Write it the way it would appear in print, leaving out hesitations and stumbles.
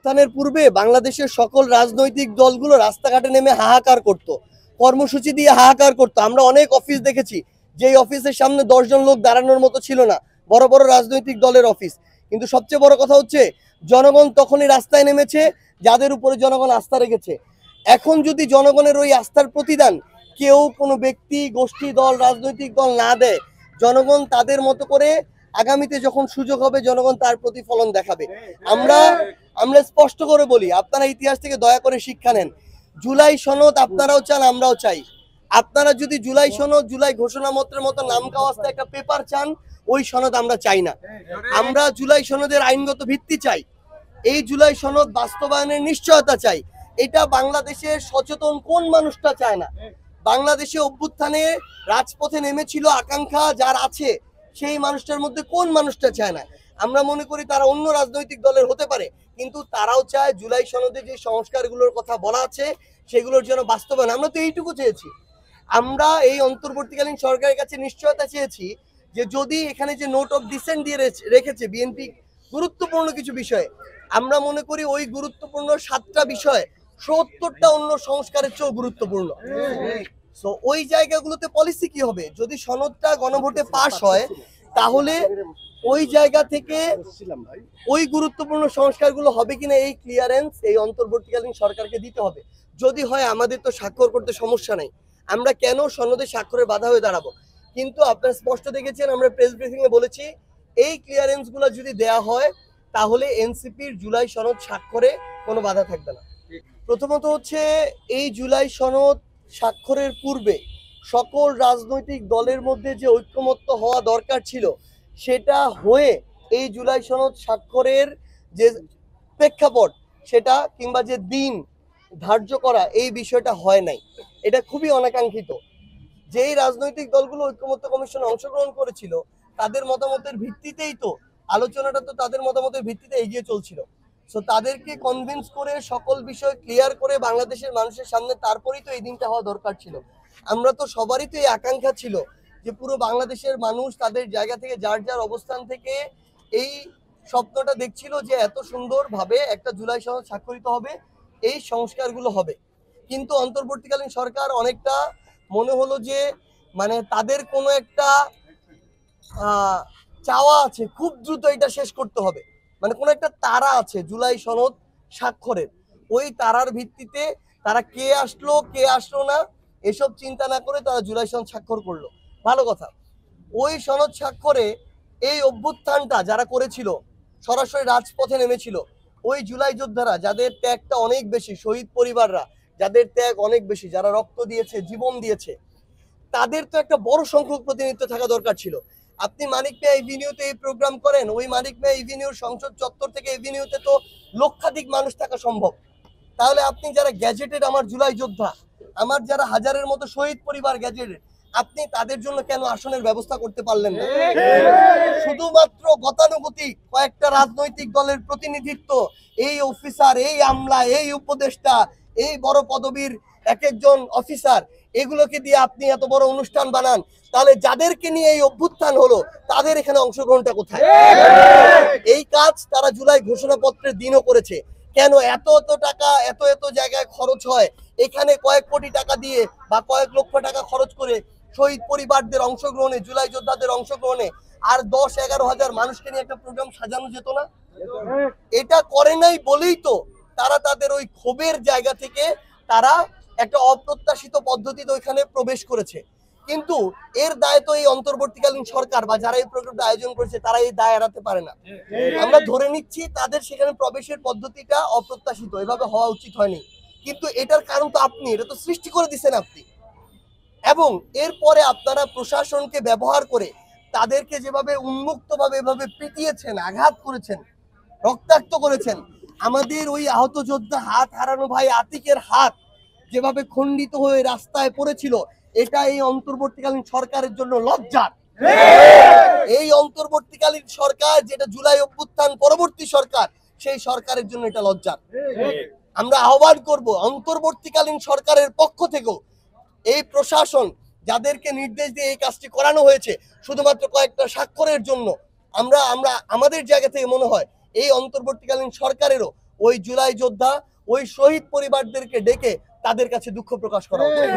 অভ্যুত্থানের পূর্বে বাংলাদেশের সকল রাজনৈতিক দলগুলো রাস্তাঘাটে নেমে হাহাকার করত, কর্মসূচি দিয়ে হাহাকার করত। আমরা অনেক অফিস দেখেছি যেই অফিসের সামনে 10 জন লোক দাঁড়ানোর মতো ছিল না, বড় বড় রাজনৈতিক দলের অফিস। কিন্তু সবচেয়ে বড় কথা হচ্ছে জনগণ তখনই রাস্তায় নেমেছে যাদের উপরে জনগণ আস্থা রেখেছে। এখন যদি জনগণের ওই আস্থার প্রতিদান কেউ কোনো ব্যক্তি, গোষ্ঠী, দল, রাজনৈতিক দল না দেয়, জনগণ তাদের মতো করে আগামীতে যখন সুযোগ হবে জনগণ তার প্রতিফলন দেখাবে। আমরা স্পষ্ট করে বলি, আপনারা ইতিহাস থেকে দয়া করে শিক্ষা নেন। জুলাই সনদ আপনারাও চান, আমরাও চাই। আপনারা যদি জুলাই সনদ, জুলাই ঘোষণাপত্রের মতো নাম কাওয়াস্তে একটা পেপার চান, ওই সনদ আমরা চাই না। আমরা জুলাই সনদের আইনগত ভিত্তি চাই। এই জুলাই সনদ বাস্তবায়নের নিশ্চয়তা চাই। এটা বাংলাদেশের সচেতন কোন মানুষটা চায় না? বাংলাদেশে অভ্যুত্থানে রাজপথে নেমেছিল আকাঙ্ক্ষা যার আছে, সেই মানুষটার মধ্যে কোন মানুষটা চায় না? আমরা মনে করি তারা অন্য রাজনৈতিক দলের হতে পারে, কিন্তু তারাও চায় জুলাই সনদে যে সংস্কারগুলোর কথা বলা আছে সেগুলোর জন্য বাস্তবায়ন। আমরা তো এইটুকু চেয়েছি। আমরা এই অন্তর্বর্তীকালীন সরকারের কাছে নিশ্চয়তা চেয়েছি যে যদি এখানে যে নোট অফ ডিসেন্ট দিয়ে রেখেছে বিএনপি গুরুত্বপূর্ণ কিছু বিষয়ে, আমরা মনে করি ওই গুরুত্বপূর্ণ 7টা বিষয় 70টা অন্য সংস্কারের চেয়েও গুরুত্বপূর্ণ। সো ওই জায়গাগুলোতে পলিসি কি হবে? যদি সনদটা গণভোটে পাস হয় তাহলে ওই জায়গা থেকে ওই গুরুত্বপূর্ণ সংস্কারগুলো হবে কিনা এই ক্লিয়ারেন্স এই অন্তর্বর্তীকালীন সরকারকে দিতে হবে। যদি হয় আমাদের তো স্বাক্ষর করতে সমস্যা নাই, আমরা কেন সনদে স্বাক্ষরের বাধা হয়ে দাঁড়াবো? কিন্তু আপনারা স্পষ্ট দেখেছেন, আমরা প্রেস ব্রিফিং এ বলেছি এই ক্লিয়ারেন্স গুলো যদি দেয়া হয় তাহলে এনসিপির জুলাই সনদ স্বাক্ষরে কোনো বাধা থাকবে না। প্রথমত হচ্ছে এই জুলাই সনদ স্বাক্ষরের পূর্বে সকল রাজনৈতিক দলের মধ্যে যে ঐক্যমত্য হওয়া দরকার ছিল সেটা হয়ে এই জুলাই সনদ স্বাক্ষরের যে প্রেক্ষাপট সেটা কিংবা যে দিন ধার্য করা, এই বিষয়টা হয় নাই। এটা খুবই অনাকাঙ্ক্ষিত। যেই রাজনৈতিক দলগুলো ঐক্যমত্য কমিশনে অংশগ্রহণ করেছিল তাদের মতামতের ভিত্তিতেই তো আলোচনাটা তো তাদের মতামতের ভিত্তিতে এগিয়ে চলছিল। সো তাদেরকে কনভিন্স করে সকল বিষয় ক্লিয়ার করে বাংলাদেশের মানুষের সামনে তারপরেই তো এই দিনটা হওয়া দরকার ছিল। আমরা তো সবারই তো এই আকাঙ্ক্ষা ছিল যে পুরো বাংলাদেশের মানুষ তাদের জায়গা থেকে যার যার অবস্থান থেকে এই স্বপ্নটা দেখছিল যে এত সুন্দরভাবে একটা জুলাই সনদ স্বাক্ষরিত হবে, এই সংস্কারগুলো হবে। কিন্তু অন্তর্বর্তীকালীন সরকার অনেকটা মনে হলো যে মানে তাদের কোনো একটা চাওয়া আছে খুব দ্রুত এটা শেষ করতে হবে, মানে কোনো একটা তারা আছে জুলাই সনদ স্বাক্ষরের। ওই তারার ভিত্তিতে তারা কে আসলো কে আসলো না এসব চিন্তা না করে তারা জুলাই সনদ স্বাক্ষর করলো। ভালো কথা। ওই সনদ স্বাক্ষরে এই অভ্যুত্থানটা যারা করেছিল, সরাসরি রাজপথে নেমেছিল, ওই জুলাই যোদ্ধারা যাদের ত্যাগটা অনেক বেশি, শহীদ পরিবাররা যাদের ত্যাগ অনেক বেশি, যারা রক্ত দিয়েছে, জীবন দিয়েছে, তাদের তো একটা বড় সংখ্যক প্রতিনিধিত্ব থাকা দরকার ছিল। আপনি মানিক মিয়া এভিনিউতে এই প্রোগ্রাম করেন, ওই মানিক মিয়া এভিনিউর সংসদ চত্বর থেকে এভিনিউতে তো লক্ষাধিক মানুষ থাকা সম্ভব। তাহলে আপনি যারা গ্যাজেটেড আমার জুলাই যোদ্ধা, আমার যারা হাজারের মতো শহীদ পরিবার গ্যাজেটেড, আপনি তাদের জন্য কেন আসনের ব্যবস্থা করতে পারলেন না? শুধুমাত্র গতানুগতিক কয়েকটা রাজনৈতিক দলের প্রতিনিধিত্ব, এই অফিসার, এই আমলা, এই উপদেষ্টা, এই বড় পদবীর এক একজন অফিসার, এগুলোকে দিয়ে আপনি এত বড় অনুষ্ঠান বানান, তাহলে যাদেরকে নিয়ে এই অভ্যুত্থান হলো তাদের এখানে অংশগ্রহণটা কোথায়? এই কাজ তারা জুলাই ঘোষণাপত্রের দিনও করেছে। কেন এত এত টাকা এত এত জায়গায় খরচ হয়, এখানে কয়েক কোটি টাকা দিয়ে বা কয়েক লক্ষ টাকা খরচ করে শহীদ পরিবারদের অংশগ্রহণে, জুলাই যোদ্ধাদের অংশগ্রহণে আর 10-11 হাজার মানুষকে নিয়ে একটা প্রোগ্রাম সাজানো যেত না? এটা করে নাই বলেই তো তারা তাদের ওই ক্ষোভের জায়গা থেকে তারা একটা অপ্রত্যাশিত পদ্ধতিতে ওইখানে প্রবেশ করেছে। কিন্তু এর দায় তো এই অন্তর্বর্তীকালীন সরকার বা যারা এই প্রোগ্রামটা আয়োজন করেছে তারা এই দায় এড়াতে পারে না। আমরা ধরে নিচ্ছি তাদের সেখানে প্রবেশের পদ্ধতিটা অপ্রত্যাশিত, এভাবে হওয়া উচিত হয়নি, কিন্তু এটার কারণ তো আপনি, এটা তো সৃষ্টি করে দিচ্ছেন আপনি। এবং এরপরে আপনারা প্রশাসনকে ব্যবহার করে তাদেরকে যেভাবে উন্মুক্তভাবে এভাবে পিটিয়েছেন, আঘাত করেছেন, রক্তাক্ত করেছেন, আমাদের ওই আহত যোদ্ধা হাত হারানো ভাই আতিকের হাত যেভাবে খণ্ডিত হয়ে রাস্তায় পড়েছিল, এটা এই অন্তর্বর্তীকালীন সরকারের জন্য লজ্জার। এই অন্তর্বর্তীকালীন সরকার যেটা জুলাই অভ্যুত্থান পরবর্তী সরকার, সেই সরকারের জন্য এটা লজ্জার। আমরা আহ্বান করব অন্তর্বর্তীকালীন সরকারের পক্ষ থেকেও এই প্রশাসন যাদেরকে নির্দেশ দিয়ে এই কাজটি করানো হয়েছে শুধুমাত্র কয়েকটা স্বাক্ষরের জন্য, আমরা আমাদের জায়গা থেকে মনে হয় এই অন্তর্বর্তীকালীন সরকারেরও ওই জুলাই যোদ্ধা, ওই শহীদ পরিবারদেরকে ডেকে তাদের কাছে দুঃখ প্রকাশ করা উচিত।